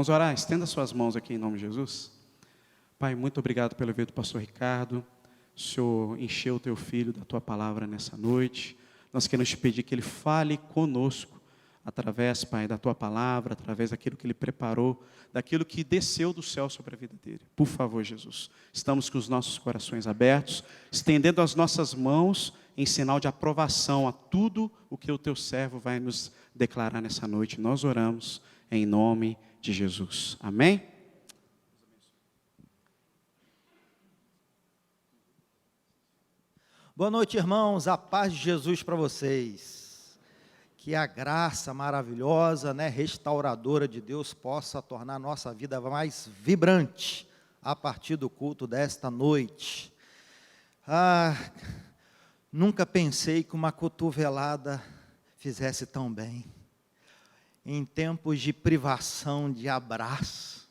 Vamos orar? Estenda suas mãos aqui em nome de Jesus. Pai, muito obrigado pelo envio do pastor Ricardo. O Senhor encheu o teu filho da tua palavra nessa noite. Nós queremos te pedir que ele fale conosco, através, Pai, da tua palavra, através daquilo que ele preparou, daquilo que desceu do céu sobre a vida dele. Por favor, Jesus, estamos com os nossos corações abertos, estendendo as nossas mãos em sinal de aprovação a tudo o que o teu servo vai nos declarar nessa noite. Nós oramos em nome de Jesus. Amém? Boa noite, irmãos, a paz de Jesus para vocês. Que a graça maravilhosa, restauradora de Deus possa tornar a nossa vida mais vibrante a partir do culto desta noite. Nunca pensei que uma cotovelada fizesse tão bem. Em tempos de privação de abraço,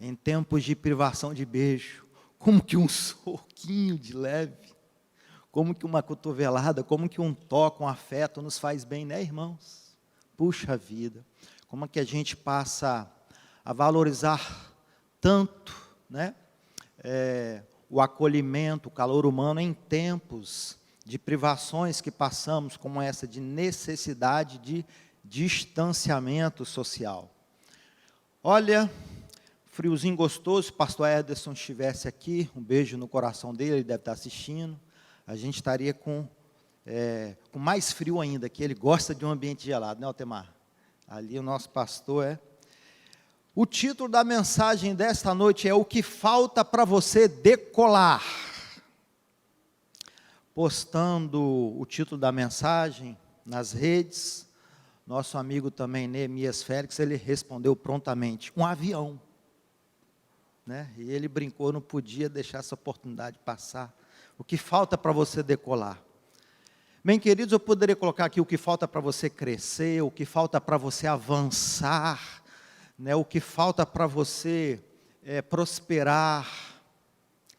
em tempos de privação de beijo, como que um soquinho de leve, como que uma cotovelada, como que um toque, um afeto nos faz bem, né, irmãos? Puxa vida, como que a gente passa a valorizar tanto, o acolhimento, o calor humano em tempos de privações que passamos, como essa de necessidade de distanciamento social. Olha, friozinho gostoso, se o pastor Ederson estivesse aqui, um beijo no coração dele, ele deve estar assistindo. A gente estaria com mais frio ainda, que ele gosta de um ambiente gelado, né, Altemar? Ali o nosso pastor é. O título da mensagem desta noite é: o que falta para você decolar. Postando o título da mensagem nas redes, nosso amigo também, Neemias Félix, ele respondeu prontamente: um avião. E ele brincou, não podia deixar essa oportunidade passar. O que falta para você decolar? Bem, queridos, eu poderia colocar aqui o que falta para você crescer, o que falta para você avançar, o que falta para você prosperar.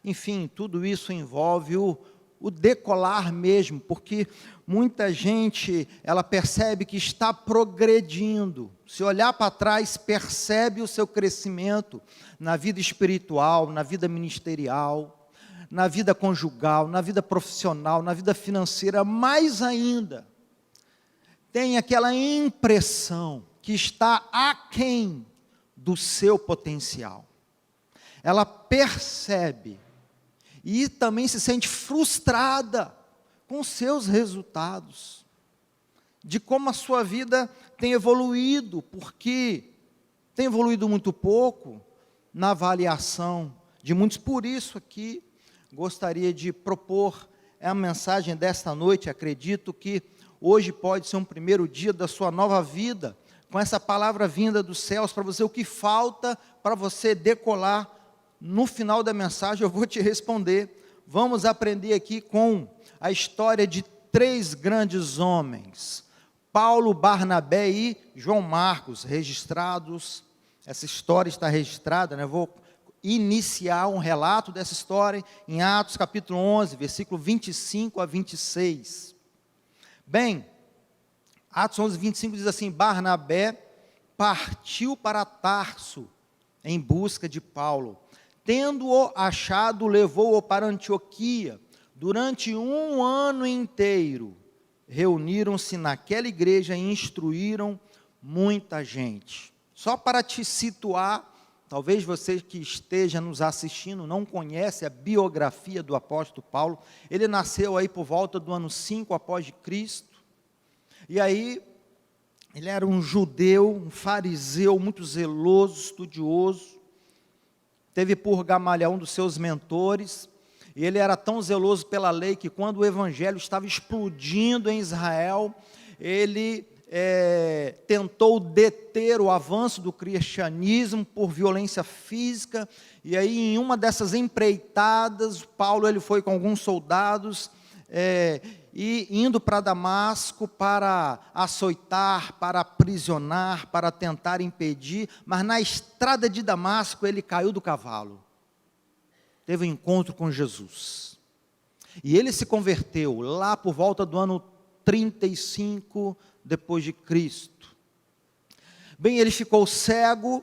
Enfim, tudo isso envolve o decolar mesmo, porque muita gente, ela percebe que está progredindo. Se olhar para trás, percebe o seu crescimento na vida espiritual, na vida ministerial, na vida conjugal, na vida profissional, na vida financeira, mais ainda, tem aquela impressão que está aquém do seu potencial. Ela percebe e também se sente frustrada com os seus resultados, de como a sua vida tem evoluído, porque tem evoluído muito pouco na avaliação de muitos. Por isso aqui, gostaria de propor a mensagem desta noite. Acredito que hoje pode ser um primeiro dia da sua nova vida, com essa palavra vinda dos céus para você. O que falta para você decolar? No final da mensagem eu vou te responder. Vamos aprender aqui com a história de 3 grandes homens, Paulo, Barnabé e João Marcos, registrados. Essa história está registrada, Vou iniciar um relato dessa história em Atos capítulo 11, versículo 25 a 26. Bem, Atos 11, 25 diz assim: Barnabé partiu para Tarso em busca de Paulo. Tendo-o achado, levou-o para Antioquia. Durante 1 ano inteiro, reuniram-se naquela igreja e instruíram muita gente. Só para te situar, talvez você que esteja nos assistindo não conhece a biografia do apóstolo Paulo. Ele nasceu aí por volta do ano 5 após de Cristo. E aí, ele era um judeu, um fariseu, muito zeloso, estudioso. Teve por Gamaliel um dos seus mentores. E ele era tão zeloso pela lei que quando o evangelho estava explodindo em Israel, ele tentou deter o avanço do cristianismo por violência física. E aí, em uma dessas empreitadas, Paulo ele foi com alguns soldados e indo para Damasco para açoitar, para aprisionar, para tentar impedir. Mas na estrada de Damasco ele caiu do cavalo, teve um encontro com Jesus, e ele se converteu lá por volta do ano 35 depois de Cristo. Bem, ele ficou cego,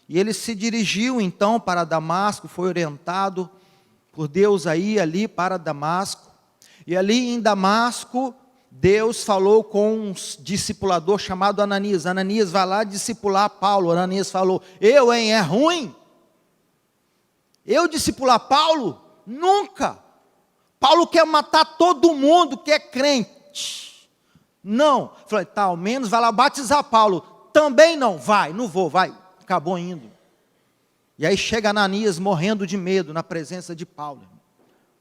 e ele se dirigiu então para Damasco, foi orientado por Deus ali para Damasco. E ali em Damasco, Deus falou com um discipulador chamado Ananias. Ananias vai lá discipular Paulo. Ananias falou: é ruim? Eu discipular Paulo? Nunca. Paulo quer matar todo mundo que é crente. Não. Falei, tá, ao menos vai lá batizar Paulo. Também não. Não vou, vai. Acabou indo. E aí chega Ananias morrendo de medo na presença de Paulo.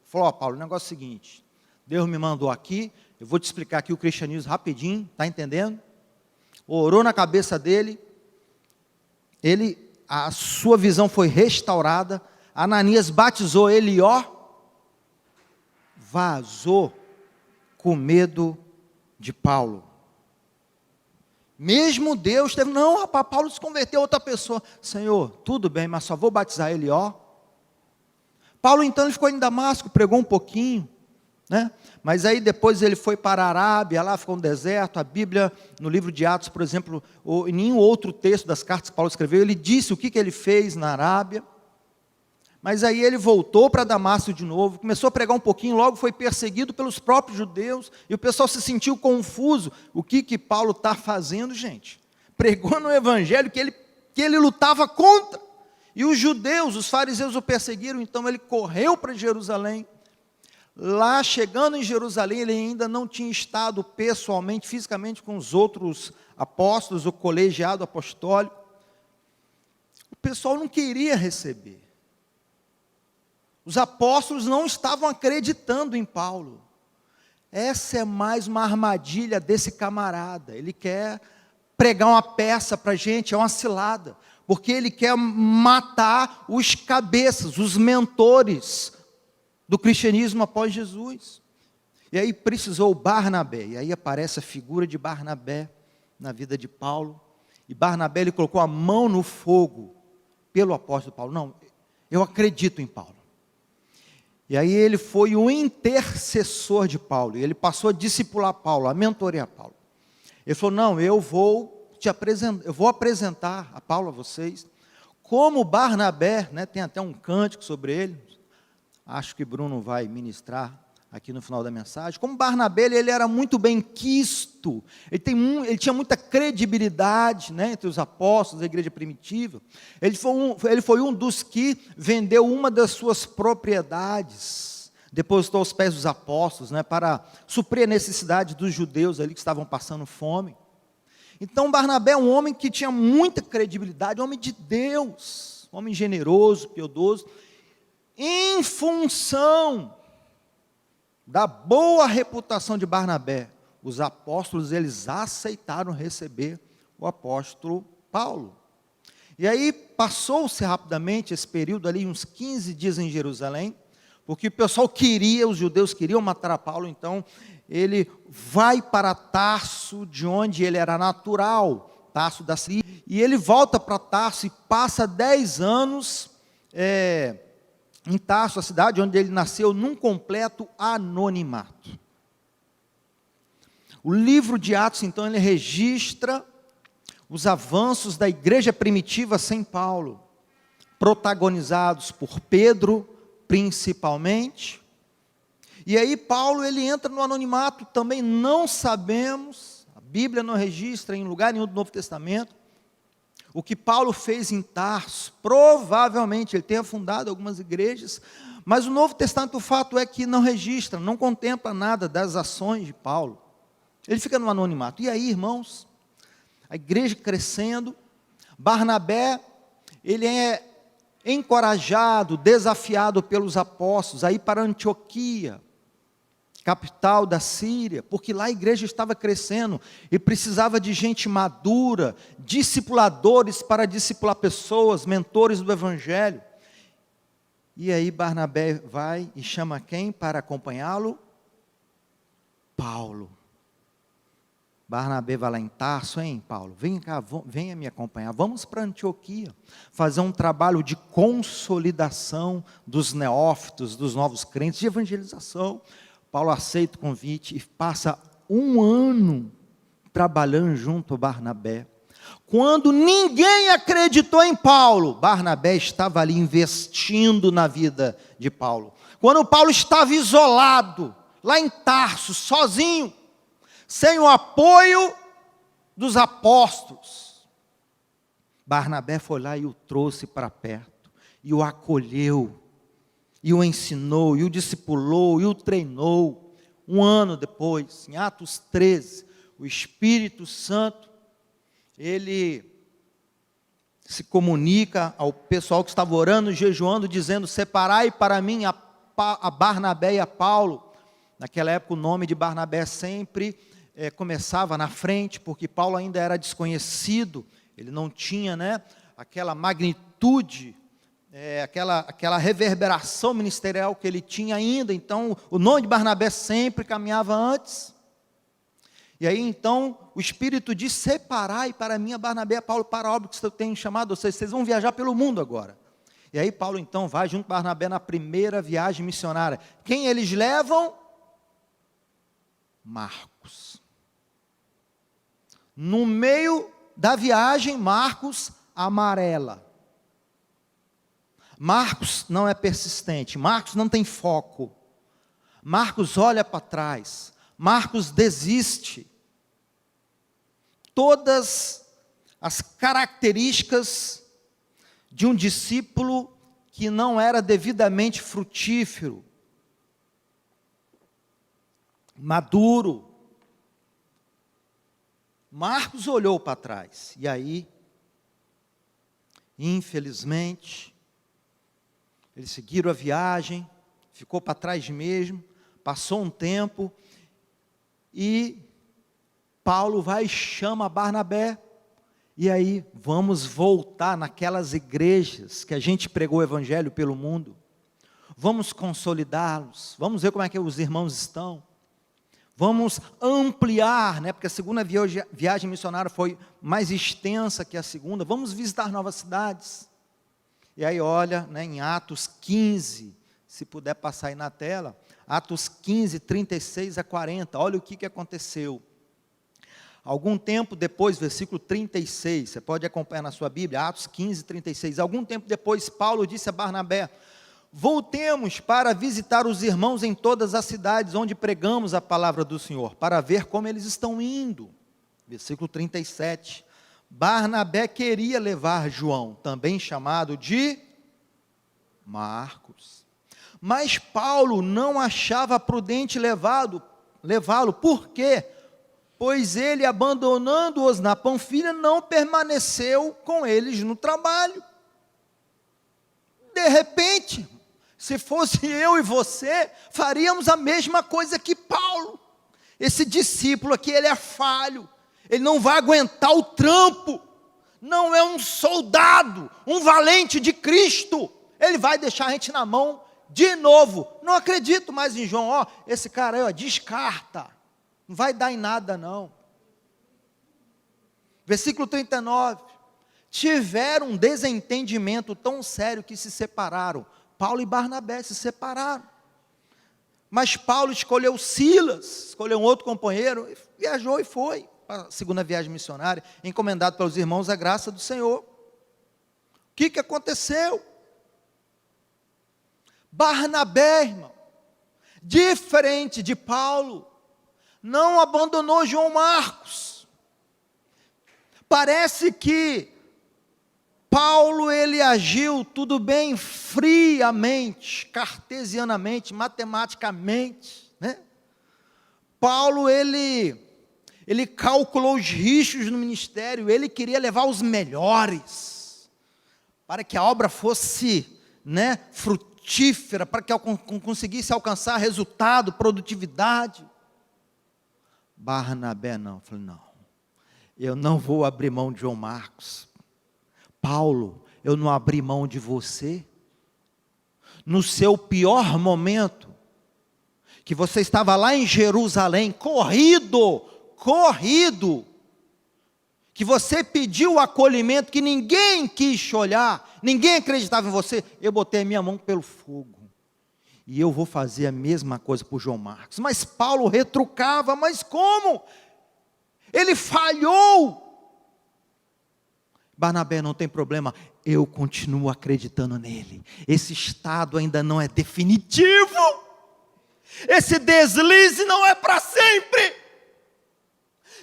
Falou: ó, Paulo, o negócio é o seguinte, Deus me mandou aqui, eu vou te explicar aqui o cristianismo rapidinho, está entendendo? Orou na cabeça dele, a sua visão foi restaurada, Ananias batizou ele, vazou com medo de Paulo. Mesmo Deus teve, não, rapaz, Paulo se converteu a outra pessoa. Senhor, tudo bem, mas só vou batizar ele, Paulo então ele ficou em Damasco, pregou um pouquinho, né? Mas aí depois ele foi para a Arábia, lá ficou no deserto. A Bíblia, no livro de Atos, por exemplo, ou em nenhum outro texto das cartas que Paulo escreveu, ele disse o que ele fez na Arábia. Mas aí ele voltou para Damasco de novo, começou a pregar um pouquinho, logo foi perseguido pelos próprios judeus, e o pessoal se sentiu confuso. O que Paulo está fazendo, gente? Pregou no evangelho que ele lutava contra, e os judeus, os fariseus o perseguiram, então ele correu para Jerusalém. Lá, chegando em Jerusalém, ele ainda não tinha estado pessoalmente, fisicamente com os outros apóstolos, o colegiado apostólico. O pessoal não queria receber. Os apóstolos não estavam acreditando em Paulo. Essa é mais uma armadilha desse camarada. Ele quer pregar uma peça para a gente, é uma cilada. Porque ele quer matar os cabeças, os mentores do cristianismo após Jesus. E aí precisou Barnabé. E aí aparece a figura de Barnabé na vida de Paulo. E Barnabé, ele colocou a mão no fogo pelo apóstolo Paulo. Não, eu acredito em Paulo. E aí ele foi o intercessor de Paulo, e ele passou a discipular Paulo, a mentorear Paulo. Ele falou: não, eu vou apresentar a Paulo a vocês, como Barnabé, né, tem até um cântico sobre ele, acho que Bruno vai ministrar aqui no final da mensagem. Como Barnabé, ele era muito bem quisto, ele tinha muita credibilidade, né, entre os apóstolos da igreja primitiva. Ele foi um dos que vendeu uma das suas propriedades, depositou aos pés dos apóstolos, né, para suprir a necessidade dos judeus ali que estavam passando fome. Então Barnabé é um homem que tinha muita credibilidade, um homem de Deus, um homem generoso, piedoso, em função da boa reputação de Barnabé, os apóstolos, eles aceitaram receber o apóstolo Paulo. E aí passou-se rapidamente esse período ali, uns 15 dias em Jerusalém, porque o pessoal os judeus queriam matar a Paulo, então ele vai para Tarso, de onde ele era natural, Tarso da Síria, e ele volta para Tarso e passa 10 anos em Tarso, a cidade onde ele nasceu, num completo anonimato. O livro de Atos, então, ele registra os avanços da igreja primitiva sem Paulo, protagonizados por Pedro, principalmente. E aí Paulo, ele entra no anonimato, também não sabemos, a Bíblia não registra em lugar nenhum do Novo Testamento, o que Paulo fez em Tarso. Provavelmente ele tenha fundado algumas igrejas, mas o Novo Testamento, o fato é que não registra, não contempla nada das ações de Paulo. Ele fica no anonimato. E aí, irmãos, a igreja crescendo, Barnabé, ele é encorajado, desafiado pelos apóstolos a ir para Antioquia, capital da Síria, porque lá a igreja estava crescendo e precisava de gente madura, discipuladores para discipular pessoas, mentores do evangelho. E aí Barnabé vai e chama quem para acompanhá-lo? Paulo. Barnabé vai lá em Tarso, hein, Paulo? Vem cá, venha me acompanhar. Vamos para Antioquia, fazer um trabalho de consolidação dos neófitos, dos novos crentes, de evangelização. Paulo aceita o convite e passa um ano trabalhando junto a Barnabé. Quando ninguém acreditou em Paulo, Barnabé estava ali investindo na vida de Paulo. Quando Paulo estava isolado, lá em Tarso, sozinho, sem o apoio dos apóstolos, Barnabé foi lá e o trouxe para perto, e o acolheu, e o ensinou, e o discipulou, e o treinou. Um ano depois, em Atos 13, o Espírito Santo, ele se comunica ao pessoal que estava orando, jejuando, dizendo: separai para mim a Barnabé e a Paulo. Naquela época o nome de Barnabé sempre começava na frente, porque Paulo ainda era desconhecido, ele não tinha, aquela magnitude, aquela reverberação ministerial que ele tinha ainda. Então o nome de Barnabé sempre caminhava antes. E aí então o Espírito diz: separai para mim a Barnabé e a Paulo para a obra que eu tenho chamado, ou seja, vocês vão viajar pelo mundo agora. E aí Paulo então vai junto com Barnabé na primeira viagem missionária. Quem eles levam? Marcos. No meio da viagem, Marcos amarela. Marcos não é persistente, Marcos não tem foco. Marcos olha para trás, Marcos desiste. Todas as características de um discípulo que não era devidamente frutífero, maduro. Marcos olhou para trás, e aí, infelizmente, eles seguiram a viagem, ficou para trás mesmo, passou um tempo, e Paulo vai e chama Barnabé, e aí vamos voltar naquelas igrejas que a gente pregou o evangelho pelo mundo, vamos consolidá-los, vamos ver como é que os irmãos estão, vamos ampliar, porque a segunda viagem missionária foi mais extensa que a segunda, vamos visitar novas cidades. E aí olha, em Atos 15, se puder passar aí na tela, Atos 15, 36 a 40, olha o que aconteceu. Algum tempo depois, versículo 36, você pode acompanhar na sua Bíblia, Atos 15, 36. Algum tempo depois, Paulo disse a Barnabé: voltemos para visitar os irmãos em todas as cidades onde pregamos a palavra do Senhor, para ver como eles estão indo. Versículo 37. Barnabé queria levar João, também chamado de Marcos. Mas Paulo não achava prudente levá-lo. Por quê? Pois ele, abandonando-os na Panfilha, não permaneceu com eles no trabalho. De repente, se fosse eu e você, faríamos a mesma coisa que Paulo. Esse discípulo aqui, ele é falho, ele não vai aguentar o trampo, não é um soldado, um valente de Cristo, ele vai deixar a gente na mão de novo. Não acredito mais em João, esse cara aí, descarta. Não vai dar em nada não. Versículo 39. Tiveram um desentendimento tão sério que se separaram. Paulo e Barnabé se separaram. Mas Paulo escolheu Silas, escolheu um outro companheiro, viajou e foi para a segunda viagem missionária, encomendado pelos irmãos a graça do Senhor. O que aconteceu? Barnabé, irmão, diferente de Paulo, não abandonou João Marcos. Parece que Paulo, ele agiu tudo bem friamente, cartesianamente, matematicamente, Paulo, ele calculou os riscos no ministério, ele queria levar os melhores, para que a obra fosse, frutífera, para que conseguisse alcançar resultado, produtividade. Barnabé não, falei, não, eu não vou abrir mão de João Marcos. Paulo, eu não abri mão de você. No seu pior momento, que você estava lá em Jerusalém, corrido, que você pediu o acolhimento, que ninguém quis te olhar, ninguém acreditava em você, eu botei a minha mão pelo fogo. E eu vou fazer a mesma coisa por João Marcos. Mas Paulo retrucava, mas como? Ele falhou. Barnabé, não tem problema, eu continuo acreditando nele. Esse estado ainda não é definitivo. Esse deslize não é para sempre.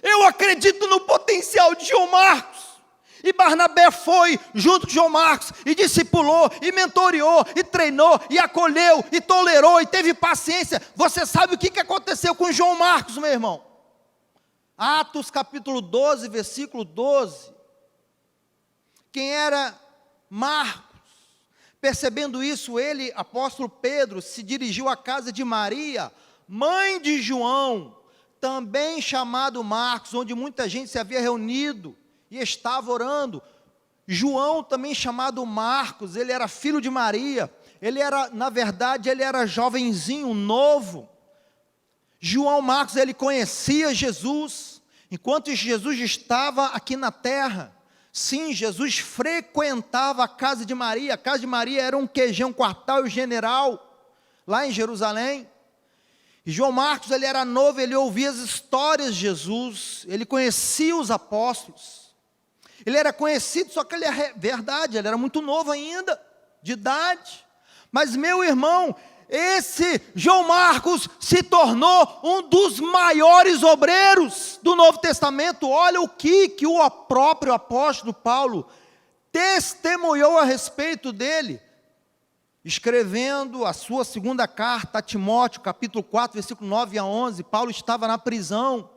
Eu acredito no potencial de João Marcos. E Barnabé foi junto com João Marcos, e discipulou, e mentoreou, e treinou, e acolheu, e tolerou, e teve paciência. Você sabe o que aconteceu com João Marcos, meu irmão? Atos capítulo 12, versículo 12. Quem era Marcos? Percebendo isso, ele, apóstolo Pedro, se dirigiu à casa de Maria, mãe de João, também chamado Marcos, onde muita gente se havia reunido e estava orando. João, também chamado Marcos, ele era filho de Maria, ele era, na verdade, ele era jovenzinho, novo. João Marcos, ele conhecia Jesus, enquanto Jesus estava aqui na terra. Sim, Jesus frequentava a casa de Maria. A casa de Maria era um QG, um quartel general, lá em Jerusalém. E João Marcos, ele era novo, ele ouvia as histórias de Jesus, ele conhecia os apóstolos. Ele era conhecido, só que ele é verdade, ele era muito novo ainda, de idade. Mas meu irmão, esse João Marcos se tornou um dos maiores obreiros do Novo Testamento. Olha o que o próprio apóstolo Paulo testemunhou a respeito dele, escrevendo a sua segunda carta a Timóteo, capítulo 4, versículo 9 a 11. Paulo estava na prisão,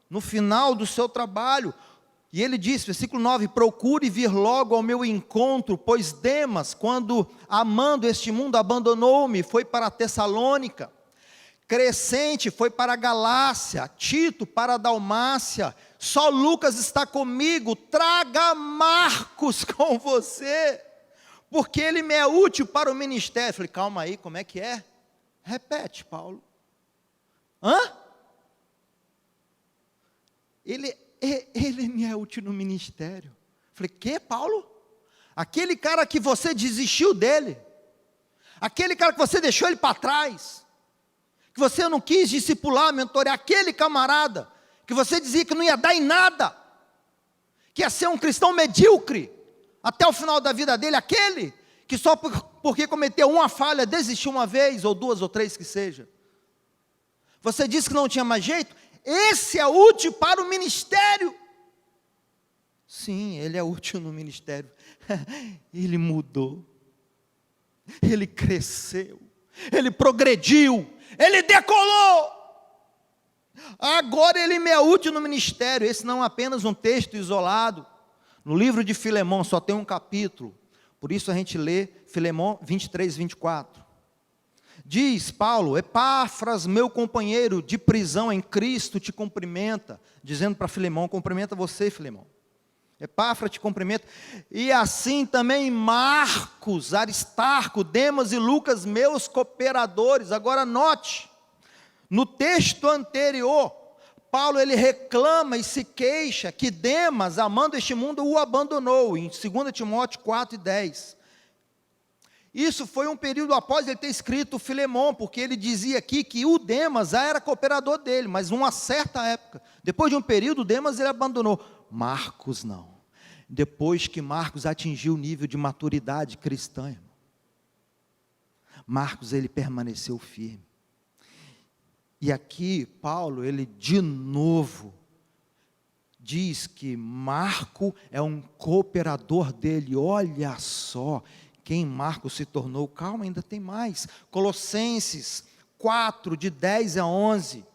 no final do seu trabalho, e ele disse, versículo 9, procure vir logo ao meu encontro, pois Demas, quando amando este mundo, abandonou-me, foi para a Tessalônica. Crescente foi para a Galácia, Tito para a Dalmácia, só Lucas está comigo, traga Marcos com você, porque ele me é útil para o ministério. Eu falei, calma aí, como é que é? Repete, Paulo. Ele me é útil no ministério. Falei, que, Paulo? Aquele cara que você desistiu dele, aquele cara que você deixou ele para trás, que você não quis discipular, mentorear, aquele camarada, que você dizia que não ia dar em nada, que ia ser um cristão medíocre, até o final da vida dele, aquele que só porque cometeu uma falha, desistiu uma vez, ou duas, ou três que seja. Você disse que não tinha mais jeito, esse é útil para o ministério. Sim, ele é útil no ministério. Ele mudou, ele cresceu, ele progrediu, ele decolou. Agora ele me é útil no ministério. Esse não é apenas um texto isolado. No livro de Filemão só tem um capítulo, por isso a gente lê Filemão 23, 24. Diz Paulo, Epáfras, meu companheiro de prisão em Cristo, te cumprimenta, dizendo para Filemão, cumprimenta você, Filemão. Epáfras te cumprimenta, e assim também Marcos, Aristarco, Demas e Lucas, meus cooperadores. Agora note, no texto anterior, Paulo ele reclama e se queixa que Demas, amando este mundo, o abandonou, em 2 Timóteo 4 e 10. Isso foi um período após ele ter escrito Filemão, porque ele dizia aqui que o Demas já era cooperador dele, mas numa certa época, depois de um período, Demas ele abandonou. Marcos não. Depois que Marcos atingiu o nível de maturidade cristã, irmão, Marcos ele permaneceu firme. E aqui Paulo, ele de novo diz que Marco é um cooperador dele. Olha só quem Marcos se tornou. Calma, ainda tem mais. Colossenses 4, de 10 a 11.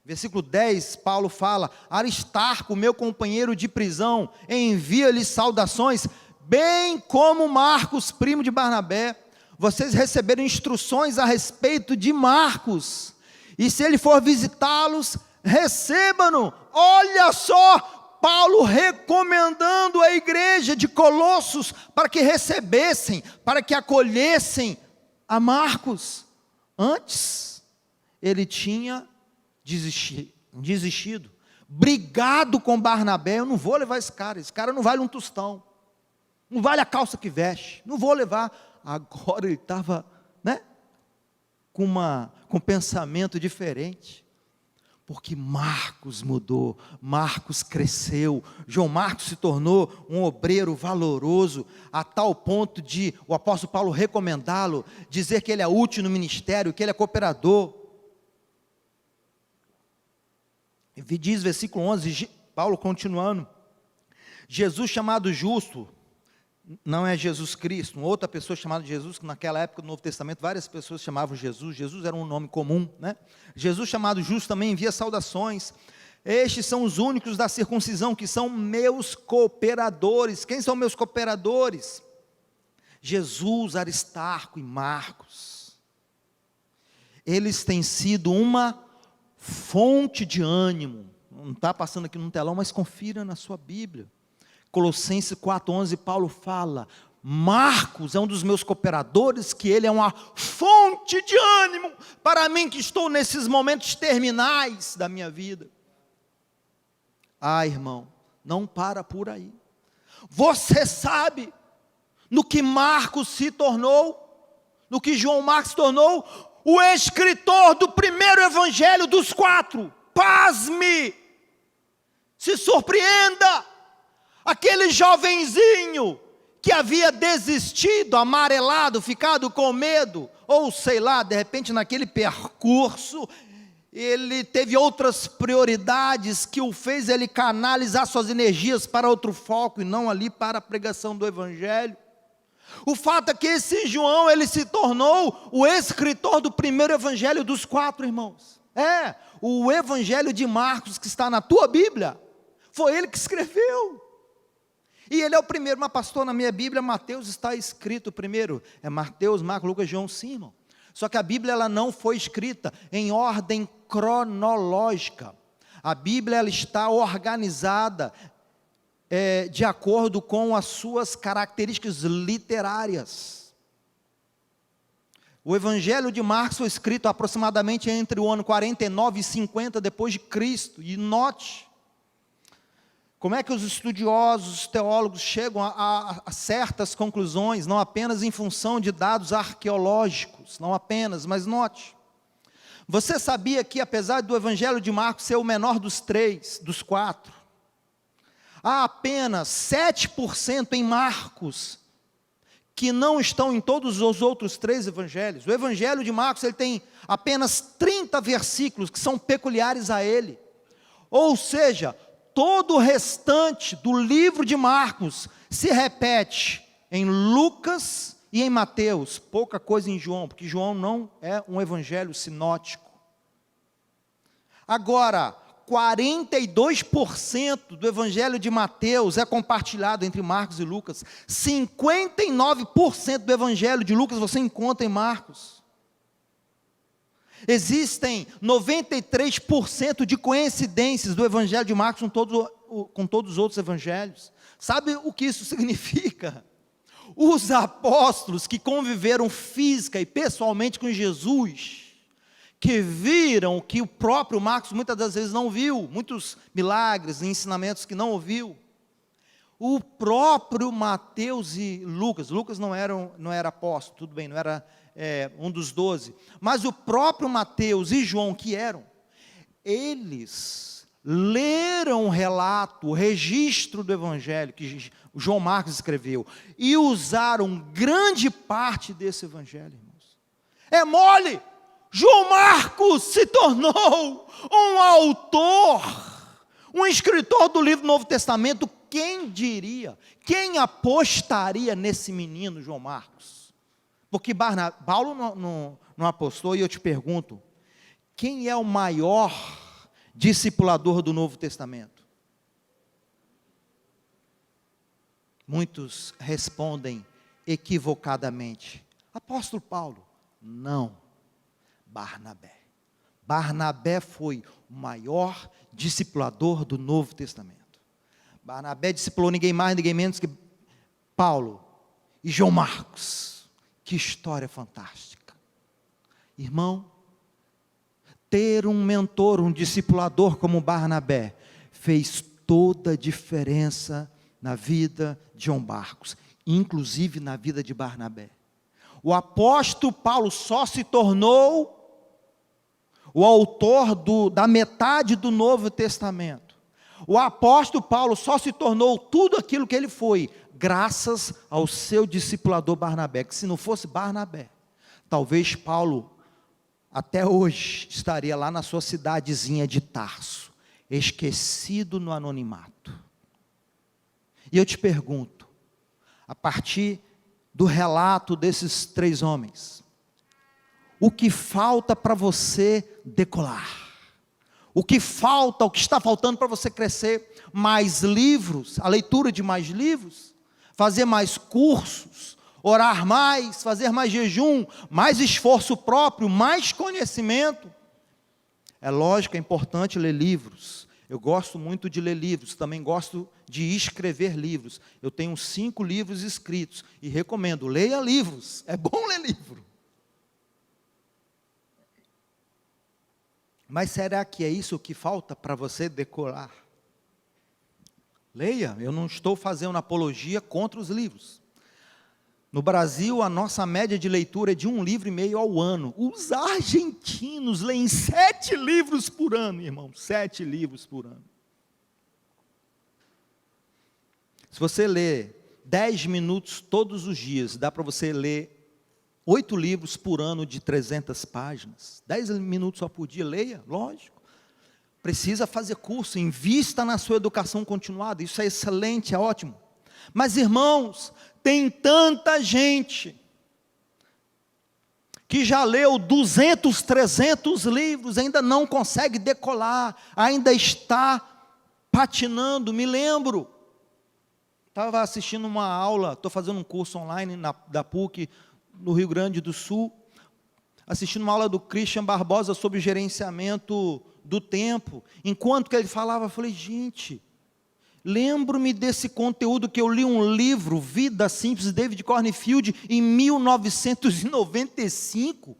Versículo 10, Paulo fala, Aristarco, meu companheiro de prisão, envia-lhe saudações, bem como Marcos, primo de Barnabé. Vocês receberam instruções a respeito de Marcos, e se ele for visitá-los, recebam-no. Olha só, Paulo recomendando a igreja de Colossos para que recebessem, para que acolhessem a Marcos. Antes, ele tinha desistido, brigado com Barnabé. Eu não vou levar esse cara não vale um tostão, não vale a calça que veste, não vou levar. Agora ele estava, com um pensamento diferente. Porque Marcos mudou, Marcos cresceu, João Marcos se tornou um obreiro valoroso, a tal ponto de o apóstolo Paulo recomendá-lo, dizer que ele é útil no ministério, que ele é cooperador. E diz versículo 11, Paulo continuando, Jesus chamado justo, não é Jesus Cristo, uma outra pessoa chamada Jesus, que naquela época do Novo Testamento, várias pessoas chamavam Jesus, Jesus era um nome comum, né? Jesus chamado justo também envia saudações, estes são os únicos da circuncisão, que são meus cooperadores. Quem são meus cooperadores? Jesus, Aristarco e Marcos, eles têm sido uma fonte de ânimo, não está passando aqui no telão, mas confira na sua Bíblia, Colossenses 4,11, Paulo fala, Marcos é um dos meus cooperadores, que ele é uma fonte de ânimo, para mim que estou nesses momentos terminais da minha vida. Ah, irmão, não para por aí, você sabe, no que Marcos se tornou, no que João Marcos se tornou, o escritor do primeiro evangelho dos 4, pasme, se surpreenda, aquele jovenzinho que havia desistido, amarelado, ficado com medo, ou sei lá, de repente naquele percurso, ele teve outras prioridades que o fez ele canalizar suas energias para outro foco e não ali para a pregação do evangelho. O fato é que esse João, ele se tornou o escritor do primeiro evangelho dos 4, irmãos. O evangelho de Marcos que está na tua Bíblia, foi ele que escreveu. E ele é o primeiro, mas pastor, na minha Bíblia, Mateus está escrito primeiro. É Mateus, Marcos, Lucas, João, sim, irmão. Só que a Bíblia ela não foi escrita em ordem cronológica. A Bíblia ela está organizada de acordo com as suas características literárias. O Evangelho de Marcos foi escrito aproximadamente entre o ano 49 e 50 depois de Cristo. E note como é que os estudiosos, os teólogos chegam a certas conclusões, não apenas em função de dados arqueológicos, não apenas, mas note. Você sabia que apesar do Evangelho de Marcos ser o menor dos 4, há apenas 7% em Marcos, que não estão em todos os outros 3 evangelhos. O Evangelho de Marcos ele tem apenas 30 versículos que são peculiares a ele. Ou seja, todo o restante do livro de Marcos se repete em Lucas e em Mateus, pouca coisa em João, porque João não é um evangelho sinótico. Agora, 42% do evangelho de Mateus é compartilhado entre Marcos e Lucas, 59% do evangelho de Lucas você encontra em Marcos. Existem 93% de coincidências do evangelho de Marcos com todos os outros evangelhos. Sabe o que isso significa? Os apóstolos que conviveram física e pessoalmente com Jesus, que viram que o próprio Marcos muitas das vezes não viu, muitos milagres e ensinamentos que não ouviu. O próprio Mateus e Lucas não era apóstolo, tudo bem, não era um dos 12, mas o próprio Mateus e João que eram, eles leram o relato, o registro do evangelho que João Marcos escreveu, e usaram grande parte desse evangelho, irmãos. É mole, João Marcos se tornou um autor, um escritor do livro do Novo Testamento. Quem diria, quem apostaria nesse menino João Marcos? Porque Paulo não apostou, e eu te pergunto, quem é o maior discipulador do Novo Testamento? Muitos respondem equivocadamente, apóstolo Paulo. Não, Barnabé. Barnabé foi o maior discipulador do Novo Testamento. Barnabé discipulou ninguém mais, ninguém menos que Paulo e João Marcos. Que história fantástica. Irmão, ter um mentor, um discipulador como Barnabé, fez toda a diferença na vida de João Marcos, inclusive na vida de Barnabé. O apóstolo Paulo só se tornou o autor da metade do Novo Testamento. O apóstolo Paulo só se tornou tudo aquilo que ele foi, graças ao seu discipulador Barnabé, que se não fosse Barnabé, talvez Paulo, até hoje, estaria lá na sua cidadezinha de Tarso, esquecido no anonimato. E eu te pergunto, a partir do relato desses 3 homens, o que falta para você decolar? O que falta, o que está faltando para você crescer? Mais livros, a leitura de mais livros, fazer mais cursos, orar mais, fazer mais jejum, mais esforço próprio, mais conhecimento. É lógico, é importante ler livros. Eu gosto muito de ler livros, também gosto de escrever livros. Eu tenho 5 livros escritos e recomendo, leia livros, é bom ler livro. Mas será que é isso que falta para você decolar? Leia, eu não estou fazendo apologia contra os livros. No Brasil, a nossa média de leitura é de 1,5 livro ao ano. Os argentinos leem 7 livros por ano, irmão, 7 livros por ano. Se você lê 10 minutos todos os dias, dá para você ler 8 livros por ano de 300 páginas. 10 minutos só por dia, leia, lógico. Precisa fazer curso, invista na sua educação continuada, isso é excelente, é ótimo. Mas irmãos, tem tanta gente que já leu 200, 300 livros, ainda não consegue decolar, ainda está patinando. Me lembro, estava assistindo uma aula, estou fazendo um curso online da PUC, no Rio Grande do Sul, assistindo uma aula do Christian Barbosa sobre gerenciamento do tempo. Enquanto que ele falava, eu falei, gente, lembro-me desse conteúdo que eu li um livro, Vida Simples, de David Cornfield, em 1995.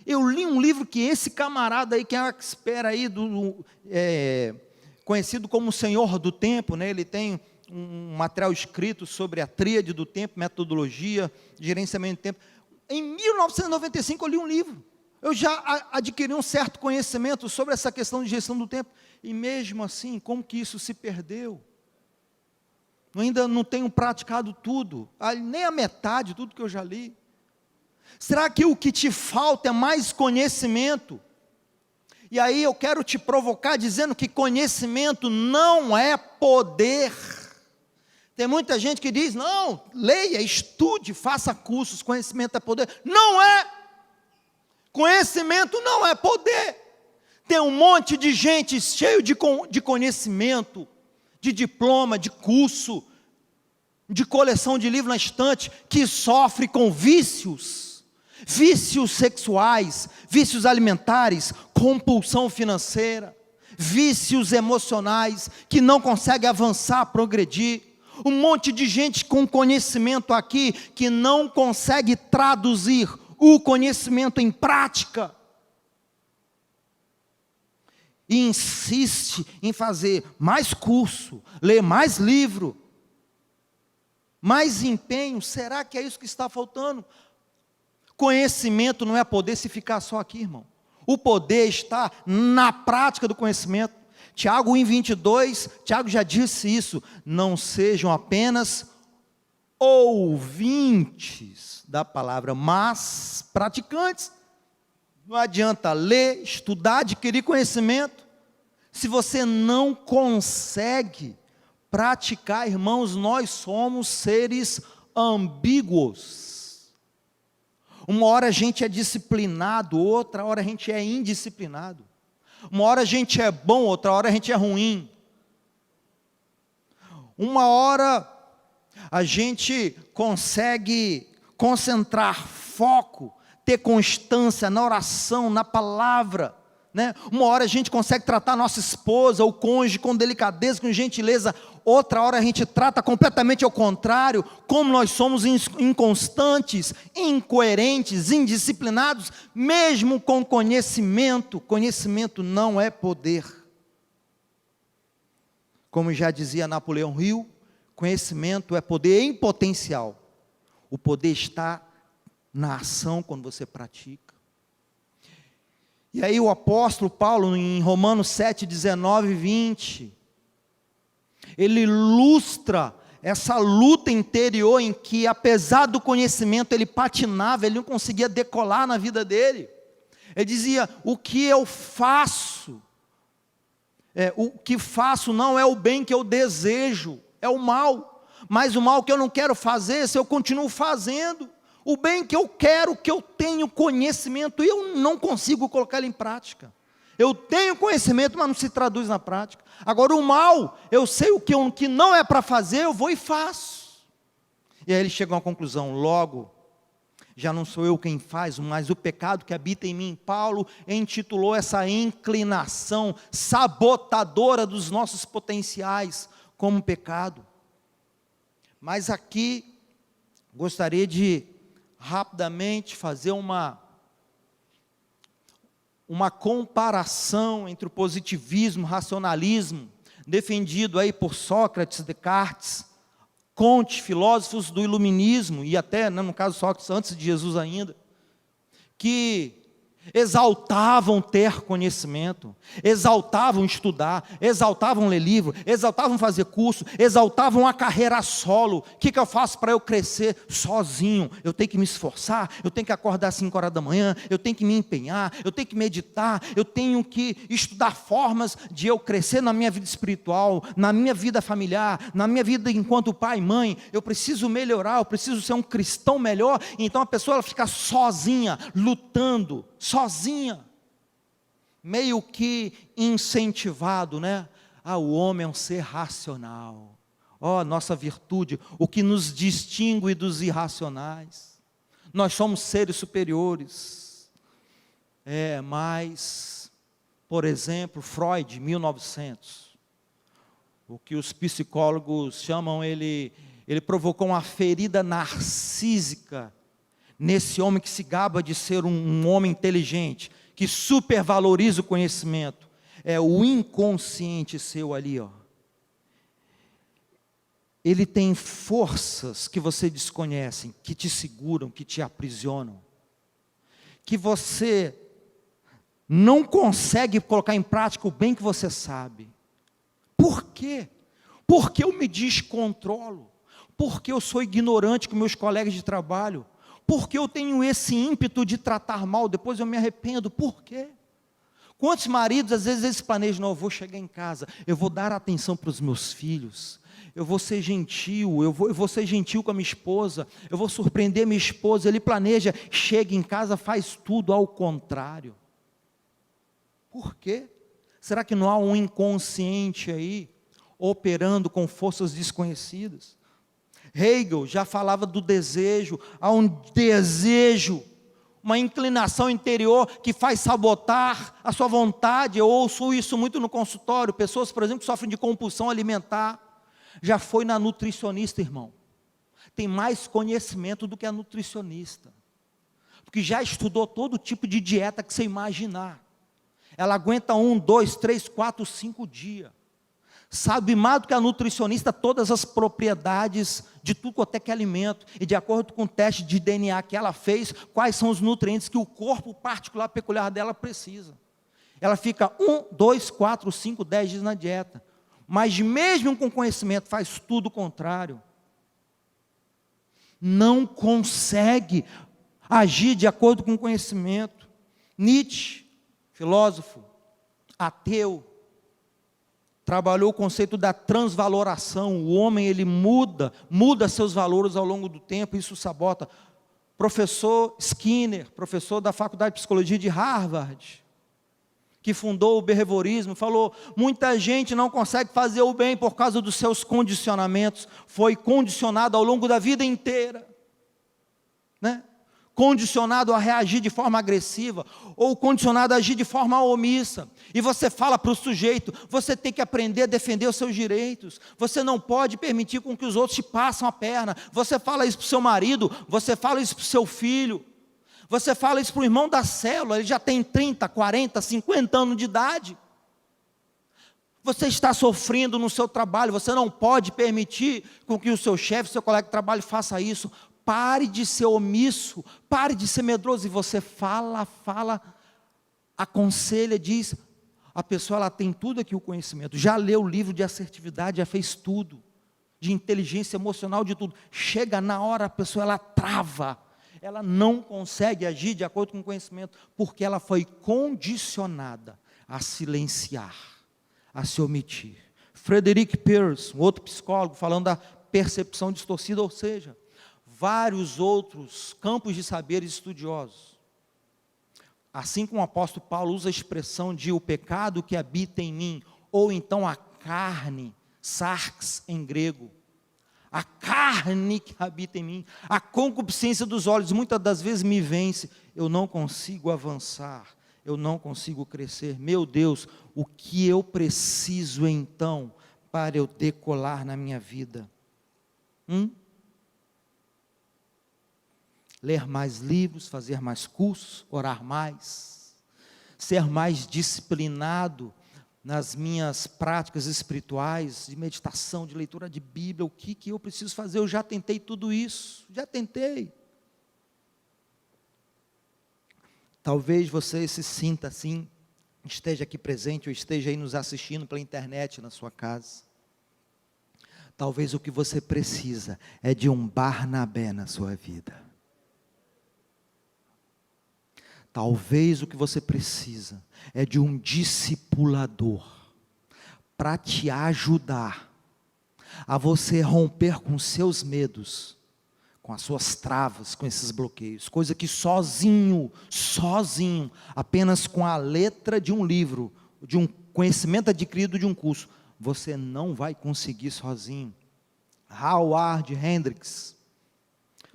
Eu li um livro que esse camarada aí, que é um expert aí, conhecido como o Senhor do Tempo, né? Ele tem um material escrito sobre a tríade do tempo, metodologia, gerenciamento do tempo. Em 1995 eu li um livro. Eu já adquiri um certo conhecimento sobre essa questão de gestão do tempo. E mesmo assim, como que isso se perdeu? Eu ainda não tenho praticado tudo, nem a metade de tudo que eu já li. Será que o que te falta é mais conhecimento? E aí eu quero te provocar dizendo que conhecimento não é poder. Tem muita gente que diz, não, leia, estude, faça cursos, conhecimento é poder. Não é! Conhecimento não é poder. Tem um monte de gente cheio de conhecimento, de diploma, de curso, de coleção de livros na estante, que sofre com vícios sexuais, vícios alimentares, compulsão financeira, vícios emocionais, que não consegue avançar, progredir. Um monte de gente com conhecimento aqui, que não consegue traduzir o conhecimento em prática. E insiste em fazer mais curso, ler mais livro, mais empenho. Será que é isso que está faltando? Conhecimento não é poder se ficar só aqui, irmão. O poder está na prática do conhecimento. Tiago 1,22, Tiago já disse isso, não sejam apenas ouvintes da palavra, mas praticantes. Não adianta ler, estudar, adquirir conhecimento, se você não consegue praticar. Irmãos, nós somos seres ambíguos. Uma hora a gente é disciplinado, outra hora a gente é indisciplinado. Uma hora a gente é bom, outra hora a gente é ruim. Uma hora a gente consegue concentrar foco, ter constância na oração, na palavra, né? Uma hora a gente consegue tratar nossa esposa ou cônjuge com delicadeza, com gentileza. Outra hora a gente trata completamente ao contrário. Como nós somos inconstantes, incoerentes, indisciplinados, mesmo com conhecimento. Conhecimento não é poder. Como já dizia Napoleão Hill, conhecimento é poder em potencial. O poder está na ação quando você pratica. E aí o apóstolo Paulo, em Romanos 7, 19 e 20, ele ilustra essa luta interior em que, apesar do conhecimento, ele patinava, ele não conseguia decolar na vida dele. Ele dizia: o que eu faço, o que faço não é o bem que eu desejo, é o mal. Mas o mal que eu não quero fazer, se eu continuo fazendo, o bem que eu quero, que eu tenho conhecimento, e eu não consigo colocar ele em prática. Eu tenho conhecimento, mas não se traduz na prática. Agora o mal, eu sei o que não é para fazer, eu vou e faço. E aí ele chega a uma conclusão: logo, já não sou eu quem faz, mas o pecado que habita em mim. Paulo intitulou essa inclinação sabotadora dos nossos potenciais como pecado. Mas aqui, gostaria de rapidamente fazer uma comparação entre o positivismo, racionalismo, defendido aí por Sócrates, Descartes, Comte, filósofos do iluminismo, e até, no caso Sócrates, antes de Jesus ainda, que exaltavam ter conhecimento, exaltavam estudar, exaltavam ler livro, exaltavam fazer curso, exaltavam a carreira solo. O que eu faço para eu crescer sozinho? Eu tenho que me esforçar, eu tenho que acordar às 5 horas da manhã, eu tenho que me empenhar, eu tenho que meditar, eu tenho que estudar formas de eu crescer na minha vida espiritual, na minha vida familiar, na minha vida enquanto pai e mãe. Eu preciso melhorar, eu preciso ser um cristão melhor. Então a pessoa ela fica sozinha, lutando, sozinha, meio que incentivado, né? O homem é um ser racional. Nossa virtude, o que nos distingue dos irracionais. Nós somos seres superiores. Mas, por exemplo, Freud, 1900, o que os psicólogos chamam, ele provocou uma ferida narcísica nesse homem que se gaba de ser um homem inteligente, que supervaloriza o conhecimento. É o inconsciente seu ali, Ele tem forças que você desconhece, que te seguram, que te aprisionam, que você não consegue colocar em prática o bem que você sabe. Por quê? Porque eu me descontrolo, porque eu sou ignorante com meus colegas de trabalho, porque eu tenho esse ímpeto de tratar mal, depois eu me arrependo. Por quê? Quantos maridos, às vezes, eles planejam: não, eu vou chegar em casa, eu vou dar atenção para os meus filhos, eu vou ser gentil, eu vou ser gentil com a minha esposa, eu vou surpreender minha esposa. Ele planeja, chega em casa, faz tudo ao contrário. Por quê? Será que não há um inconsciente aí, operando com forças desconhecidas? Hegel já falava do desejo. Há um desejo, uma inclinação interior que faz sabotar a sua vontade. Eu ouço isso muito no consultório, pessoas, por exemplo, que sofrem de compulsão alimentar. Já foi na nutricionista, irmão, tem mais conhecimento do que a nutricionista, porque já estudou todo tipo de dieta que você imaginar. Ela aguenta 1, 2, 3, 4, 5 dias. Sabe mais do que a nutricionista todas as propriedades de tudo quanto é que é alimento, e de acordo com o teste de DNA que ela fez, quais são os nutrientes que o corpo particular, peculiar dela precisa. Ela fica 1, 2, 4, 5, 10 dias na dieta, mas mesmo com conhecimento faz tudo o contrário. Não consegue agir de acordo com o conhecimento. Nietzsche, filósofo, ateu, trabalhou o conceito da transvaloração. O homem, ele muda seus valores ao longo do tempo, isso sabota. Professor Skinner, professor da Faculdade de Psicologia de Harvard, que fundou o behaviorismo, falou: muita gente não consegue fazer o bem por causa dos seus condicionamentos, foi condicionado ao longo da vida inteira, né? Condicionado a reagir de forma agressiva, ou condicionado a agir de forma omissa. E você fala para o sujeito: você tem que aprender a defender os seus direitos, você não pode permitir com que os outros te passem a perna. Você fala isso para o seu marido, você fala isso para o seu filho, você fala isso para o irmão da célula, ele já tem 30, 40, 50 anos de idade. Você está sofrendo no seu trabalho, você não pode permitir com que o seu chefe, seu colega de trabalho faça isso. Pare de ser omisso, pare de ser medroso. E você fala, aconselha, diz, a pessoa ela tem tudo aqui o conhecimento, já leu o livro de assertividade, já fez tudo, de inteligência emocional, de tudo. Chega na hora, a pessoa ela trava, ela não consegue agir de acordo com o conhecimento, porque ela foi condicionada a silenciar, a se omitir. Frederick Pierce, um outro psicólogo, falando da percepção distorcida, ou seja, vários outros campos de saberes estudiosos. Assim como o apóstolo Paulo usa a expressão de o pecado que habita em mim, ou então a carne, sarx em grego, a carne que habita em mim, a concupiscência dos olhos, muitas das vezes me vence, eu não consigo avançar, eu não consigo crescer. Meu Deus, o que eu preciso então para eu decolar na minha vida? Ler mais livros, fazer mais cursos, orar mais, ser mais disciplinado nas minhas práticas espirituais, de meditação, de leitura de Bíblia. O que eu preciso fazer? Eu já tentei tudo isso, já tentei. Talvez você se sinta assim, esteja aqui presente, ou esteja aí nos assistindo pela internet, na sua casa. Talvez o que você precisa é de um Barnabé na sua vida. Talvez o que você precisa é de um discipulador para te ajudar a você romper com seus medos, com as suas travas, com esses bloqueios, coisa que sozinho, apenas com a letra de um livro, de um conhecimento adquirido de um curso, você não vai conseguir sozinho. Howard Hendricks,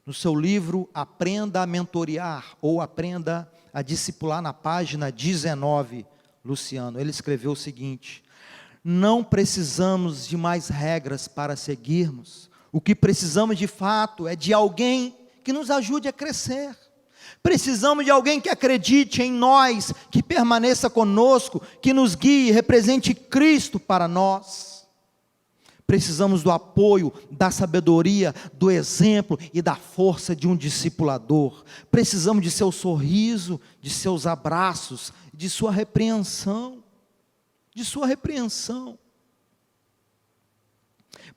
no seu livro Aprenda a Mentorear, ou Aprenda a Discipular, na página 19, Luciano, ele escreveu o seguinte: não precisamos de mais regras para seguirmos, o que precisamos de fato é de alguém que nos ajude a crescer. Precisamos de alguém que acredite em nós, que permaneça conosco, que nos guie, represente Cristo para nós. Precisamos do apoio, da sabedoria, do exemplo e da força de um discipulador. Precisamos de seu sorriso, de seus abraços, de sua repreensão.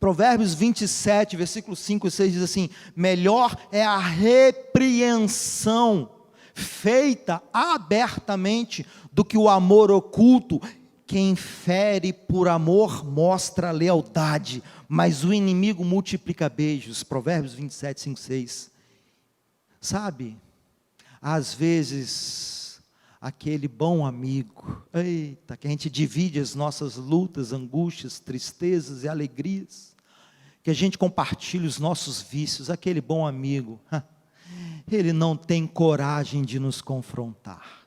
Provérbios 27, versículos 5 e 6 diz assim: melhor é a repreensão feita abertamente do que o amor oculto. Quem fere por amor mostra lealdade, mas o inimigo multiplica beijos. Provérbios 27, 5, 6. Sabe, às vezes, aquele bom amigo, eita, que a gente divide as nossas lutas, angústias, tristezas e alegrias, que a gente compartilha os nossos vícios, aquele bom amigo, ele não tem coragem de nos confrontar.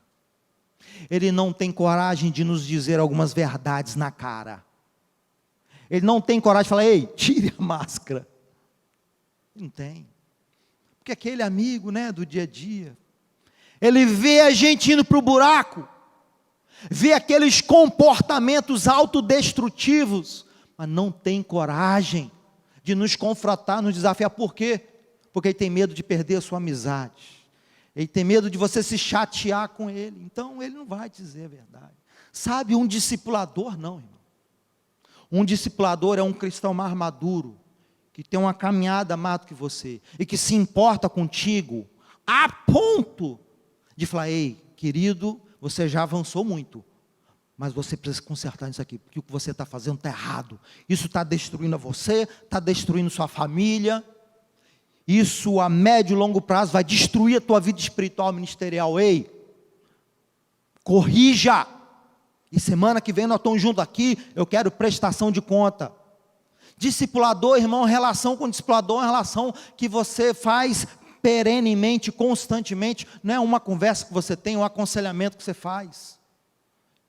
Ele não tem coragem de nos dizer algumas verdades na cara. Ele não tem coragem de falar: ei, tire a máscara. Não tem. Porque aquele amigo, do dia a dia, ele vê a gente indo para o buraco, vê aqueles comportamentos autodestrutivos, mas não tem coragem de nos confrontar, nos desafiar. Por quê? Porque ele tem medo de perder a sua amizade. Ele tem medo de você se chatear com ele. Então ele não vai dizer a verdade. Sabe, um discipulador não, irmão. Um discipulador é um cristão mais maduro, que tem uma caminhada mais do que você, e que se importa contigo, a ponto de falar: ei, querido, você já avançou muito, mas você precisa consertar isso aqui, porque o que você está fazendo está errado. Isso está destruindo você, está destruindo sua família. Isso a médio e longo prazo vai destruir a tua vida espiritual, ministerial. Ei, corrija. E semana que vem nós estamos juntos aqui, eu quero prestação de conta. Discipulador, irmão, relação com discipulador é uma relação que você faz perenemente, constantemente. Não é uma conversa que você tem, um aconselhamento que você faz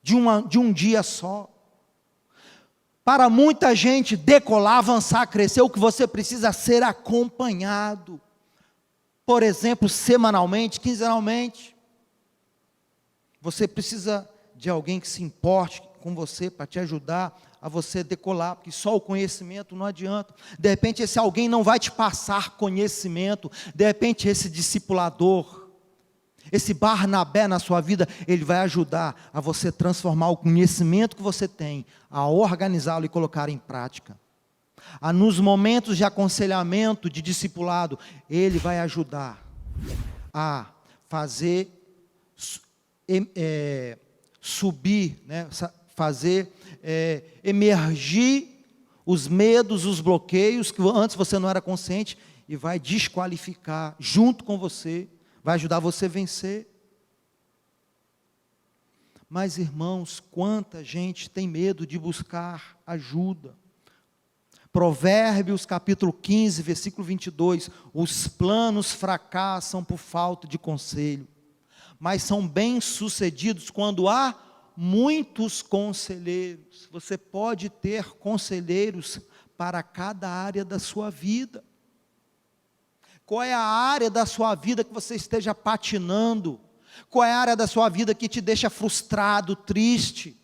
de um dia só. Para muita gente decolar, avançar, crescer, o que você precisa é ser acompanhado. Por exemplo, semanalmente, quinzenalmente. Você precisa de alguém que se importe com você para te ajudar a você decolar, porque só o conhecimento não adianta. De repente esse alguém não vai te passar conhecimento, de repente esse discipulador, Esse Barnabé na sua vida, ele vai ajudar a você transformar o conhecimento que você tem, a organizá-lo e colocar em prática. Nos momentos de aconselhamento, de discipulado, ele vai ajudar a fazer subir, né, fazer emergir os medos, os bloqueios, que antes você não era consciente, e vai desqualificar junto com você, vai ajudar você a vencer. Mas, irmãos, quanta gente tem medo de buscar ajuda. Provérbios capítulo 15, versículo 22, os planos fracassam por falta de conselho, mas são bem-sucedidos quando há muitos conselheiros. Você pode ter conselheiros para cada área da sua vida. Qual é a área da sua vida que você esteja patinando? Qual é a área da sua vida que te deixa frustrado, triste?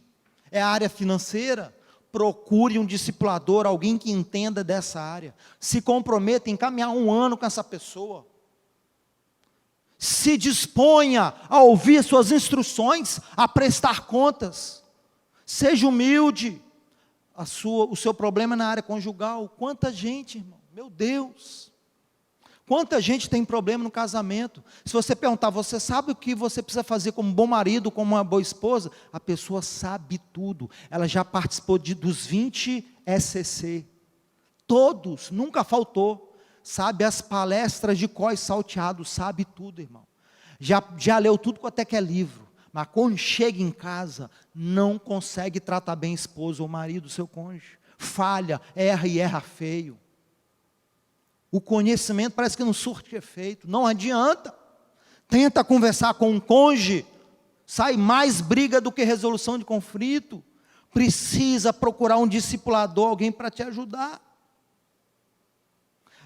É a área financeira? Procure um discipulador, alguém que entenda dessa área. Se comprometa em caminhar 1 ano com essa pessoa. Se disponha a ouvir suas instruções, a prestar contas. Seja humilde. O seu problema é na área conjugal. Quanta gente, irmão, meu Deus. Quanta gente tem problema no casamento. Se você perguntar, você sabe o que você precisa fazer como bom marido, como uma boa esposa? A pessoa sabe tudo. Ela já participou dos 20 SCC. Todos, nunca faltou. Sabe as palestras de cós salteado, sabe tudo, irmão. Já leu tudo quanto é que é livro. Mas quando chega em casa, não consegue tratar bem a esposa ou o marido, o seu cônjuge. Falha, erra e erra feio. O conhecimento parece que não surte efeito, não adianta. Tenta conversar com um cônjuge, sai mais briga do que resolução de conflito. Precisa procurar um discipulador, alguém para te ajudar.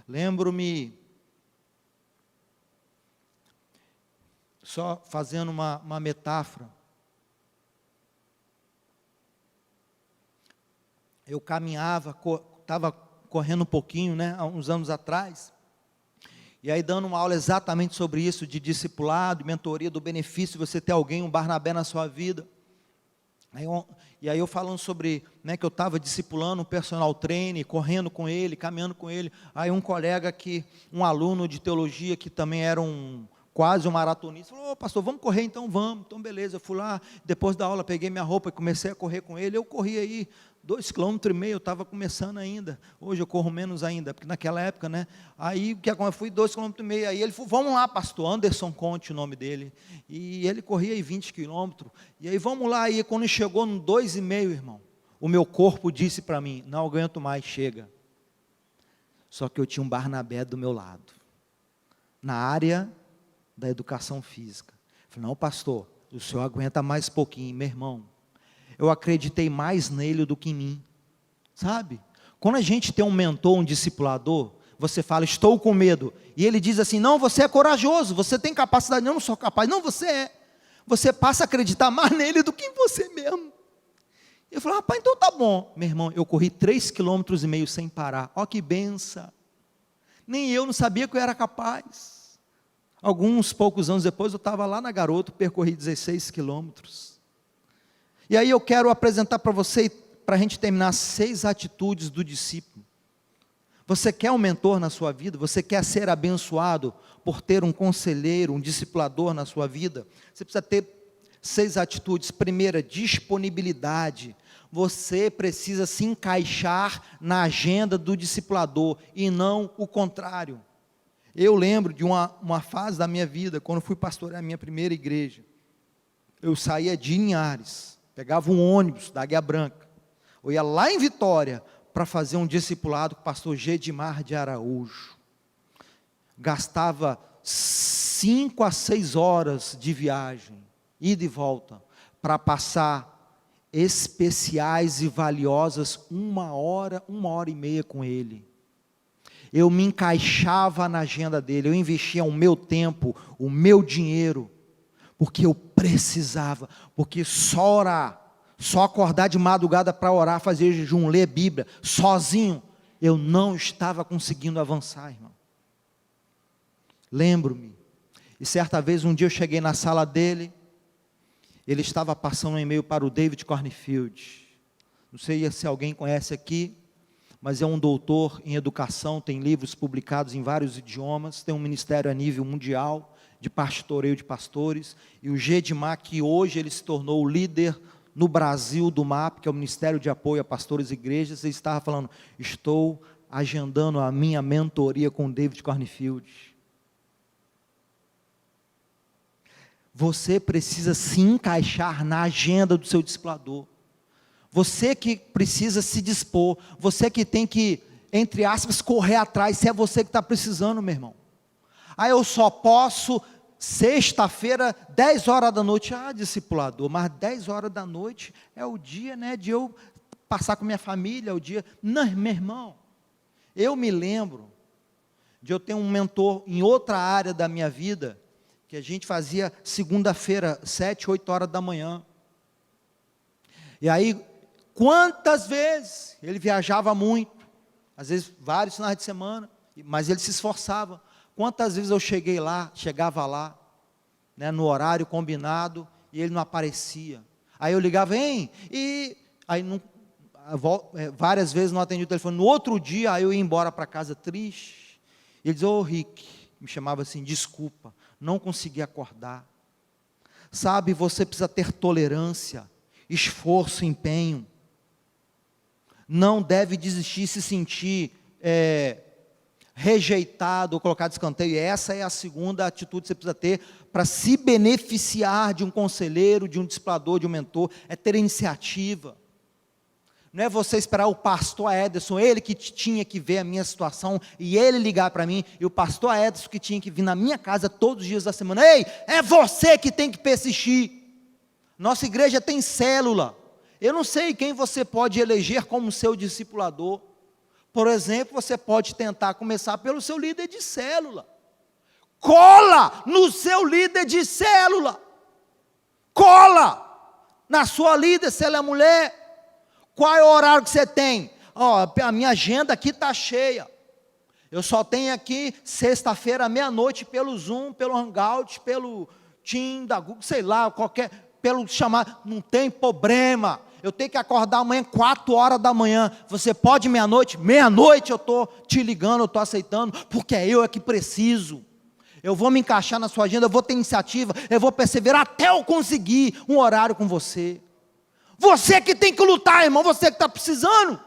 Lembro-me, só fazendo uma metáfora, eu caminhava, estava correndo um pouquinho, né, há uns anos atrás, e aí dando uma aula exatamente sobre isso, de discipulado, mentoria, do benefício de você ter alguém, um Barnabé na sua vida. E aí eu falando sobre, né, que eu estava discipulando um personal trainer, correndo com ele, caminhando com ele, aí um colega um aluno de teologia, que também era quase um maratonista, falou: pastor, vamos correr então? Vamos. Então beleza, eu fui lá, depois da aula peguei minha roupa e comecei a correr com ele. Eu corri aí 2,5 km, eu estava começando ainda. Hoje eu corro menos ainda, porque naquela época, né? Aí o que aconteceu? Fui 2,5 km, aí ele falou: vamos lá, pastor. Anderson Conte, o nome dele. E ele corria aí 20 km. E aí vamos lá, e quando chegou no 2,5, irmão, o meu corpo disse para mim: não aguento mais, chega. Só que eu tinha um Barnabé do meu lado, na área da educação física. Eu falei: não, pastor, o senhor aguenta mais pouquinho. Meu irmão, eu acreditei mais nele do que em mim, sabe? Quando a gente tem um mentor, um discipulador, você fala: estou com medo, e ele diz assim: não, você é corajoso, você tem capacidade. Não sou capaz. Não, você é. Você passa a acreditar mais nele do que em você mesmo. Eu falei: rapaz, então tá bom. Meu irmão, eu corri 3,5 km sem parar. Ó que benção. Nem eu não sabia que eu era capaz. Alguns poucos anos depois, eu estava lá na Garoto, percorri 16 quilômetros. E aí eu quero apresentar para você, para a gente terminar, 6 atitudes do discípulo. Você quer um mentor na sua vida? Você quer ser abençoado por ter um conselheiro, um discipulador na sua vida? Você precisa ter 6 atitudes. Primeira, disponibilidade. Você precisa se encaixar na agenda do discipulador e não o contrário. Eu lembro de uma fase da minha vida, quando fui pastorear a minha primeira igreja. Eu saía de Linhares, pegava um ônibus da Águia Branca, eu ia lá em Vitória para fazer um discipulado com o pastor Gedimar de Araújo. Gastava 5 a 6 horas de viagem, ida e volta, para passar especiais e valiosas 1 hora, 1h30 com ele. Eu me encaixava na agenda dele, eu investia o meu tempo, o meu dinheiro, porque eu precisava, porque só orar, só acordar de madrugada para orar, fazer jejum, ler Bíblia, sozinho, eu não estava conseguindo avançar, irmão. Lembro-me, E certa vez, um dia eu cheguei na sala dele, ele estava passando um e-mail para o David Cornfield. Não sei se alguém conhece aqui, mas é um doutor em educação, tem livros publicados em vários idiomas, tem um ministério a nível mundial, de pastoreio de pastores, e o GEDMA, que hoje ele se tornou o líder no Brasil do MAP, que é o Ministério de Apoio a Pastores e Igrejas. Ele estava falando, estou agendando a minha mentoria com o David Cornfield. Você precisa se encaixar na agenda do seu discipulador. Você que precisa se dispor, você que tem que, entre aspas, correr atrás, se é você que está precisando, meu irmão. Eu só posso, sexta-feira, 10 horas da noite, discipulador, mas 10 horas da noite é o dia, de eu passar com minha família, é o dia. Não, meu irmão, eu me lembro de eu ter um mentor em outra área da minha vida, que a gente fazia segunda-feira, 7, 8 horas da manhã. E aí, quantas vezes ele viajava muito, às vezes vários finais de semana, mas ele se esforçava. Quantas vezes eu chegava lá, no horário combinado, e ele não aparecia. Aí eu ligava, hein? E aí várias vezes não atendia o telefone. No outro dia, aí eu ia embora para casa triste. E ele dizia, Rick, me chamava assim, desculpa, não consegui acordar. Sabe, você precisa ter tolerância, esforço, empenho. Não deve desistir, se sentir rejeitado ou colocado de escanteio. E essa é a segunda atitude que você precisa ter para se beneficiar de um conselheiro, de um discipulador, de um mentor, é ter iniciativa. Não é você esperar o pastor Ederson, ele que tinha que ver a minha situação, e ele ligar para mim, e o pastor Ederson que tinha que vir na minha casa todos os dias da semana. Ei, é você que tem que persistir. Nossa igreja tem célula. Eu não sei quem você pode eleger como seu discipulador. Por exemplo, você pode tentar começar pelo seu líder de célula. Cola no seu líder de célula. Cola na sua líder, se ela é mulher. Qual é o horário que você tem? A minha agenda aqui está cheia. Eu só tenho aqui sexta-feira, meia-noite, pelo Zoom, pelo Hangout, pelo Team da Google, sei lá, pelo chamado. Não tem problema. Eu tenho que acordar amanhã 4 horas da manhã. Você pode meia-noite? Meia-noite eu estou te ligando, eu estou aceitando, porque eu é que preciso. Eu vou me encaixar na sua agenda, eu vou ter iniciativa, eu vou perseverar até eu conseguir um horário com você. Você que tem que lutar, irmão, você que está precisando.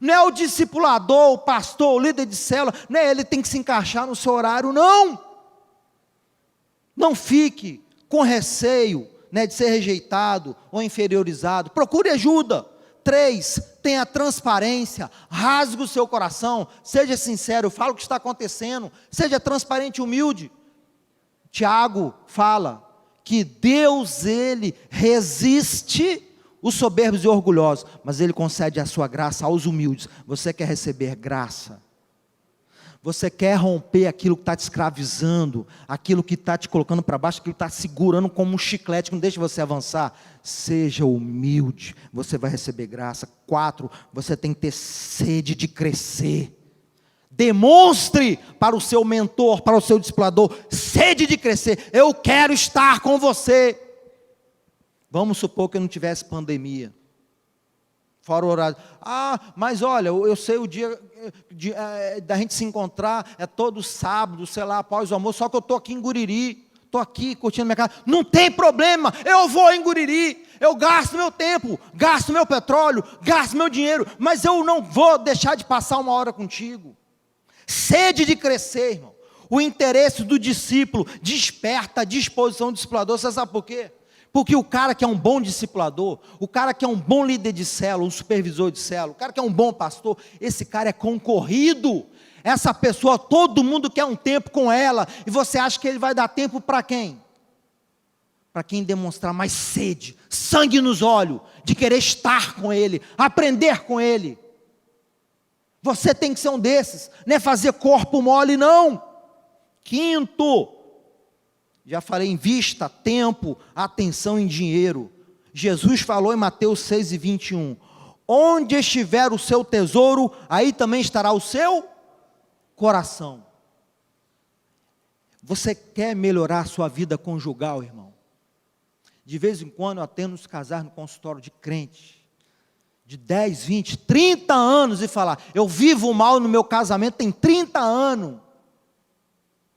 Não é o discipulador, o pastor, o líder de célula, não é ele que tem que se encaixar no seu horário, não. Não fique com receio, de ser rejeitado ou inferiorizado. Procure ajuda. 3, tenha transparência, rasgue o seu coração, seja sincero, fala o que está acontecendo, seja transparente e humilde. Tiago fala que Deus, ele resiste os soberbos e orgulhosos, mas ele concede a sua graça aos humildes. Você quer receber graça? Você quer romper aquilo que está te escravizando, aquilo que está te colocando para baixo, aquilo que está segurando como um chiclete, que não deixa você avançar? Seja humilde, você vai receber graça. 4, você tem que ter sede de crescer. Demonstre para o seu mentor, para o seu discipulador, sede de crescer. Eu quero estar com você. Vamos supor que não tivesse pandemia. Fora o horário. Mas olha, eu sei o dia da gente se encontrar, é todo sábado, sei lá, após o almoço, só que eu estou aqui em Guriri, estou aqui curtindo minha casa. Não tem problema, eu vou em Guriri, eu gasto meu tempo, gasto meu petróleo, gasto meu dinheiro, mas eu não vou deixar de passar uma hora contigo. Sede de crescer, irmão. O interesse do discípulo desperta a disposição do discipulador. Você sabe por quê? Porque o cara que é um bom discipulador, o cara que é um bom líder de célula, um supervisor de célula, o cara que é um bom pastor, esse cara é concorrido. Essa pessoa, todo mundo quer um tempo com ela, e você acha que ele vai dar tempo para quem? Para quem demonstrar mais sede, sangue nos olhos, de querer estar com ele, aprender com ele. Você tem que ser um desses, não é fazer corpo mole não. 5, já falei, invista tempo, atenção em dinheiro. Jesus falou em Mateus 6:21, onde estiver o seu tesouro, aí também estará o seu coração. Você quer melhorar a sua vida conjugal, irmão? De vez em quando eu atendo nos casais no consultório de crente, de 10, 20, 30 anos, e falar, eu vivo mal no meu casamento tem 30 anos.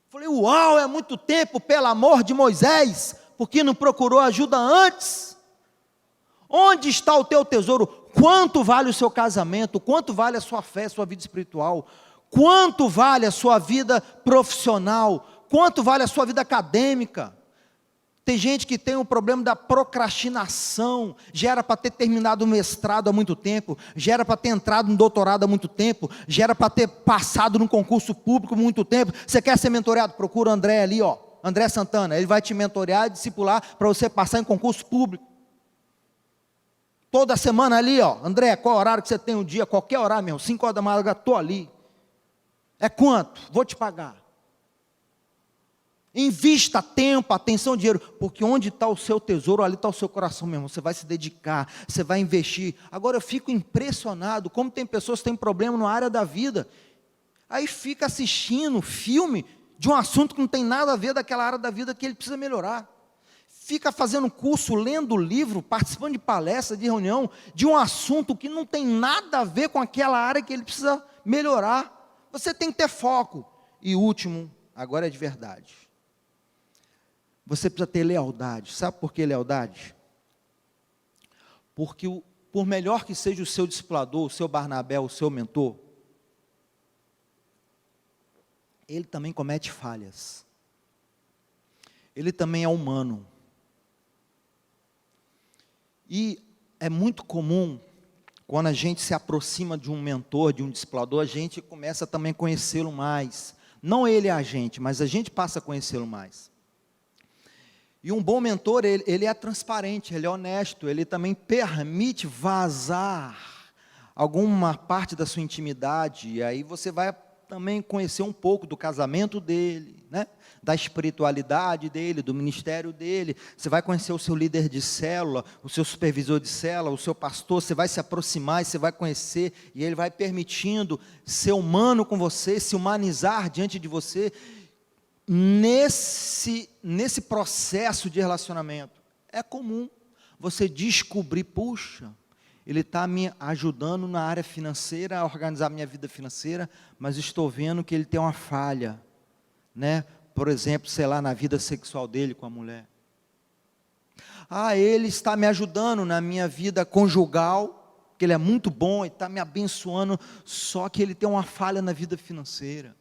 Falei, uau, é muito tempo, pelo amor de Moisés, porque não procurou ajuda antes? Onde está o teu tesouro? Quanto vale o seu casamento? Quanto vale a sua fé, a sua vida espiritual? Quanto vale a sua vida profissional? Quanto vale a sua vida acadêmica? Tem gente que tem o problema da procrastinação, já era para ter terminado o mestrado há muito tempo, já era para ter entrado no doutorado há muito tempo, já era para ter passado num concurso público há muito tempo. Você quer ser mentoreado? Procura o André ali, ó, André Santana, ele vai te mentorear e discipular para você passar em concurso público. Toda semana ali, ó, André, qual horário que você tem um dia? Qualquer horário mesmo, 5 horas da madrugada, estou ali. É quanto? Vou te pagar. Invista tempo, atenção, dinheiro, porque onde está o seu tesouro, ali está o seu coração mesmo. Você vai se dedicar, você vai investir. Agora eu fico impressionado como tem pessoas que têm problema na área da vida, aí fica assistindo filme de um assunto que não tem nada a ver daquela área da vida que ele precisa melhorar. Fica fazendo curso, lendo livro, participando de palestra, de reunião, de um assunto que não tem nada a ver com aquela área que ele precisa melhorar. Você tem que ter foco. E último, agora é de verdade. Você precisa ter lealdade. Sabe por que lealdade? Porque por melhor que seja o seu discipulador, o seu Barnabé, o seu mentor, ele também comete falhas. Ele também é humano. E é muito comum, quando a gente se aproxima de um mentor, de um discipulador, a gente começa também a conhecê-lo mais. Não ele é a gente, mas a gente passa a conhecê-lo mais. E um bom mentor, ele é transparente, ele é honesto, ele também permite vazar alguma parte da sua intimidade, e aí você vai também conhecer um pouco do casamento dele, né? Da espiritualidade dele, do ministério dele. Você vai conhecer o seu líder de célula, o seu supervisor de célula, o seu pastor. Você vai se aproximar e você vai conhecer, e ele vai permitindo ser humano com você, se humanizar diante de você. Nesse processo de relacionamento, é comum você descobrir, puxa, ele está me ajudando na área financeira, a organizar minha vida financeira, mas estou vendo que ele tem uma falha, né? Por exemplo, sei lá, na vida sexual dele com a mulher. Ah, ele está me ajudando na minha vida conjugal, que ele é muito bom e está me abençoando, só que ele tem uma falha na vida financeira.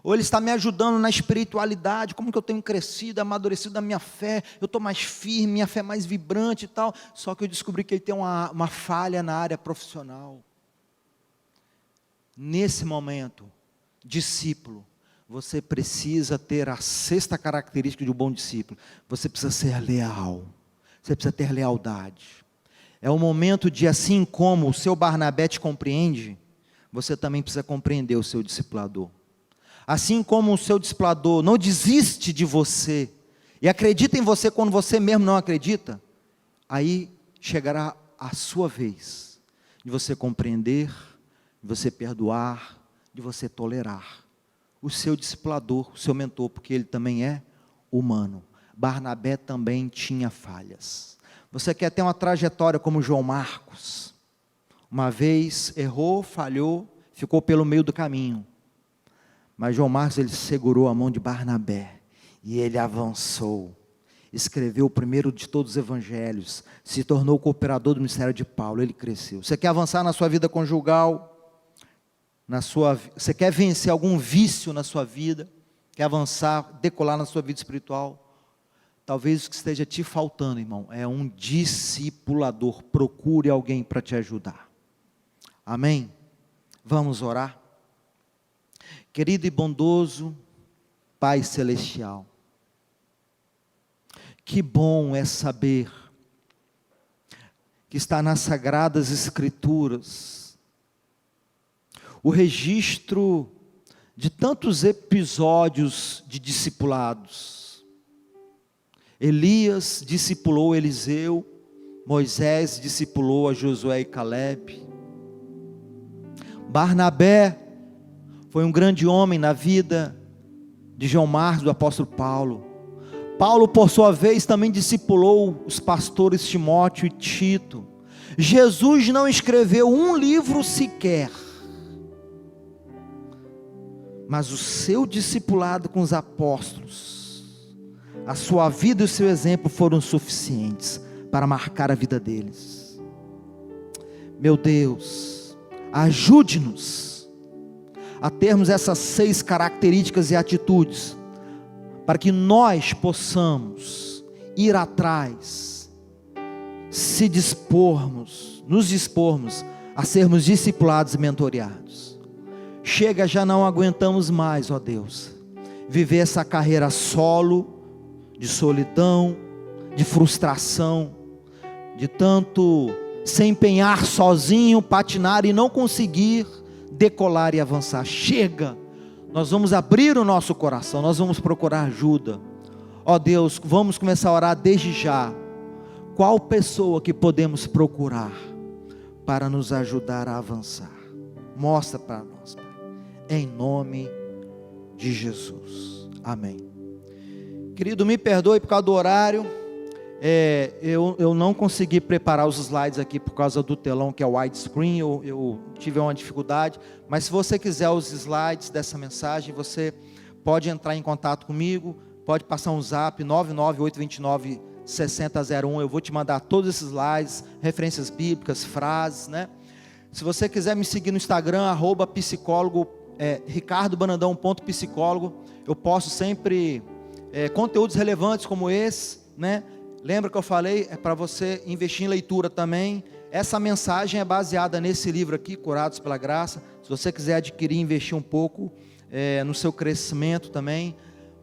Ou ele está me ajudando na espiritualidade, como que eu tenho crescido, amadurecido na minha fé, eu estou mais firme, minha fé é mais vibrante e tal, só que eu descobri que ele tem uma falha na área profissional. Nesse momento, discípulo, você precisa ter a sexta característica de um bom discípulo, você precisa ser leal, você precisa ter lealdade. É o momento de, assim como o seu Barnabé te compreende, você também precisa compreender o seu discipulador. Assim como o seu discipulador não desiste de você, e acredita em você quando você mesmo não acredita, aí chegará a sua vez, de você compreender, de você perdoar, de você tolerar. O seu discipulador, o seu mentor, porque ele também é humano. Barnabé também tinha falhas. Você quer ter uma trajetória como João Marcos? Uma vez errou, falhou, ficou pelo meio do caminho. Mas João Marcos, ele segurou a mão de Barnabé, e ele avançou, escreveu o primeiro de todos os evangelhos, se tornou cooperador do ministério de Paulo, ele cresceu. Você quer avançar na sua vida conjugal? Você quer vencer algum vício na sua vida? Quer avançar, decolar na sua vida espiritual? Talvez o que esteja te faltando, irmão, é um discipulador. Procure alguém para te ajudar. Amém? Vamos orar? Querido e bondoso Pai Celestial, que bom é saber que está nas Sagradas Escrituras o registro de tantos episódios de discipulados. Elias discipulou Eliseu, Moisés discipulou a Josué e Calebe, Barnabé foi um grande homem na vida de João Marcos, do apóstolo Paulo. Paulo, por sua vez, também discipulou os pastores Timóteo e Tito. Jesus não escreveu um livro sequer, mas o seu discipulado com os apóstolos, a sua vida e o seu exemplo foram suficientes para marcar a vida deles. Meu Deus, ajude-nos a termos essas 6 características e atitudes, para que nós possamos ir atrás, nos dispormos a sermos discipulados e mentoreados. Chega, já não aguentamos mais, ó Deus, viver essa carreira solo, de solidão, de frustração, de tanto se empenhar sozinho, patinar e não conseguir decolar e avançar. Chega, nós vamos abrir o nosso coração, nós vamos procurar ajuda. Ó Deus, vamos começar a orar desde já. Qual pessoa que podemos procurar para nos ajudar a avançar? Mostra para nós, Pai, em nome de Jesus, amém. Querido, me perdoe por causa do horário, eu não consegui preparar os slides aqui por causa do telão que é widescreen, eu tive uma dificuldade, mas se você quiser os slides dessa mensagem, você pode entrar em contato comigo, pode passar um zap, 99829-6001, eu vou te mandar todos esses slides, referências bíblicas, frases, né? Se você quiser me seguir no Instagram, @psicólogo, ricardobanandão.psicólogo, eu posto sempre conteúdos relevantes como esse, né? Lembra que eu falei, é para você investir em leitura também. Essa mensagem é baseada nesse livro aqui, Curados pela Graça. Se você quiser adquirir, investir um pouco no seu crescimento também.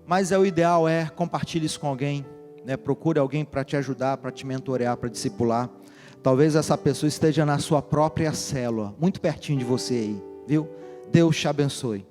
Mas o ideal é compartilhe isso com alguém, né? Procure alguém para te ajudar, para te mentorear, para discipular. Talvez essa pessoa esteja na sua própria célula, muito pertinho de você aí, viu? Deus te abençoe.